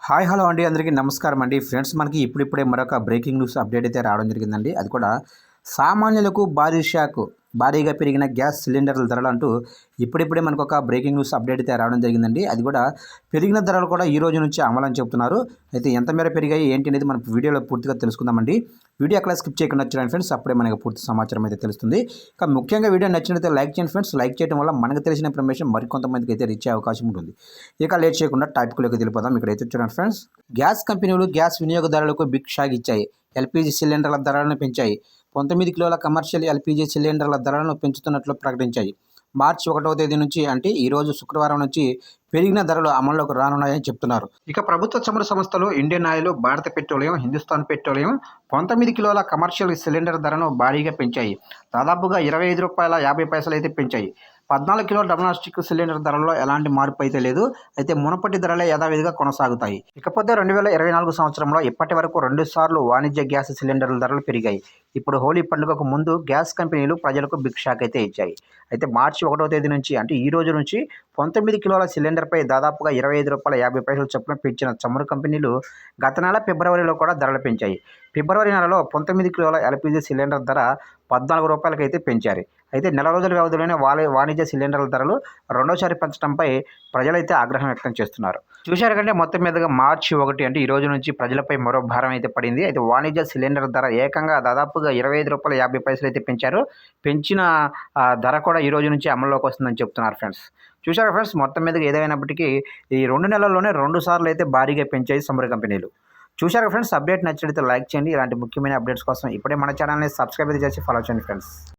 Hi hello అండి, అందరికీ నమస్కారం అండి. ఫ్రెండ్స్, మనకి ఇప్పుడిప్పుడే మరొక బ్రేకింగ్ న్యూస్ అప్డేట్ అయితే రావడం జరిగిందండి. అది కూడా సామాన్యులకు భారీ షాక్, భారీగా పెరిగిన గ్యాస్ సిలిండర్ల ధరలు అంటూ ఇప్పుడిప్పుడే మనకు ఒక బ్రేకింగ్ న్యూస్ అప్డేట్ అయితే రావడం జరిగిందండి. అది కూడా పెరిగిన ధరలు కూడా ఈ రోజు నుంచి అమలని చెప్తున్నారు. అయితే ఎంత మేర పెరిగాయి ఏంటి అనేది మనం వీడియోలో పూర్తిగా తెలుసుకుందామండి. వీడియో అక్కడ స్కిప్ చేయకుండా చూడండి ఫ్రెండ్స్, అప్పుడే మనకు పూర్తి సమాచారం అయితే తెలుస్తుంది. ఇక ముఖ్యంగా వీడియో నచ్చినట్లయితే లైక్ చేయండి ఫ్రెండ్స్. లైక్ చేయడం వల్ల మనకు తెలిసిన ఇన్ఫర్మేషన్ మరికొంతమందికి అయితే రీచ్ అయ్యే అవకాశం ఉంటుంది. ఇక లేట్ చేయకుండా టాపిక్లోకి వెళ్ళిపోదాం. ఇక్కడైతే చూడండి ఫ్రెండ్స్, గ్యాస్ కంపెనీలు గ్యాస్ వినియోగదారులకు బిగ్ షాక్ ఇచ్చాయి. ఎల్పీజీ సిలిండర్ల ధరలను పెంచాయి. 19 కిలోల కమర్షియల్ ఎల్పీజీ సిలిండర్ల ధరలను పెంచుతున్నట్లు ప్రకటించాయి. మార్చి 1వ తేదీ నుంచి, అంటే ఈరోజు శుక్రవారం నుంచి పెరిగిన ధరలు అమల్లోకి రానున్నాయని చెప్తున్నారు. ఇక ప్రభుత్వ చమురు సంస్థలు ఇండియన్ ఆయిల్, భారత పెట్రోలియం, హిందుస్థాన్ పెట్రోలియం 19 కిలోల కమర్షియల్ సిలిండర్ ధరను భారీగా పెంచాయి. దాదాపుగా రూ. 25.50 అయితే పెంచాయి. 14 కిలోల డొమెస్టిక్ సిలిండర్ ధరల్లో ఎలాంటి మార్పు అయితే లేదు. అయితే మునుపటి ధరలే యథావిధిగా కొనసాగుతాయి. ఇకపోతే 2024 సంవత్సరంలో ఇప్పటి వరకు 2 సార్లు వాణిజ్య గ్యాస్ సిలిండర్ల ధరలు పెరిగాయి. ఇప్పుడు హోలీ పండుగకు ముందు గ్యాస్ కంపెనీలు ప్రజలకు బిగ్ షాక్ అయితే ఇచ్చాయి. అయితే మార్చి 1వ తేదీ నుంచి, అంటే ఈ రోజు నుంచి 19 కిలోల సిలిండర్పై దాదాపుగా రూ. 25.50 చొప్పున పెంచిన చమురు కంపెనీలు గత నెల ఫిబ్రవరిలో కూడా ధరలు పెంచాయి. ఫిబ్రవరి నెలలో 19 కిలోల ఎల్పీజీ సిలిండర్ ధర రూ. 14 అయితే పెంచారు. అయితే నెల రోజుల వ్యవధిలోనే వాణిజ్య సిలిండర్ల ధరలు రెండోసారి పెంచడంపై ప్రజలైతే ఆగ్రహం వ్యక్తం చేస్తున్నారు. చూశారు కంటే మొత్తం మీదుగా మార్చి 1, అంటే ఈ రోజు నుంచి ప్రజలపై మరో భారం అయితే పడింది. అయితే వాణిజ్య సిలిండర్ ధర ఏకంగా దాదాపుగా రూ. 25.50 అయితే పెంచారు. పెంచిన ధర కూడా ఈ రోజు నుంచి అమల్లోకి వస్తుందని చెప్తున్నారు ఫ్రెండ్స్. చూశారు ఫ్రెండ్స్, మొత్తం మీదగా ఏదైనప్పటికీ ఈ 2 నెలల్లోనే 2 సార్లు అయితే భారీగా పెంచాయి చమురు కంపెనీలు. చూశారు ఫ్రెండ్స్, అప్డేట్ నచ్చినట్లయితే లైక్ చేయండి. ఇలాంటి ముఖ్యమైన అప్డేట్స్ కోసం ఇప్పుడే మన ఛానల్ని సబ్స్క్రైబ్ చేసి ఫాలో చేయండి ఫ్రెండ్స్.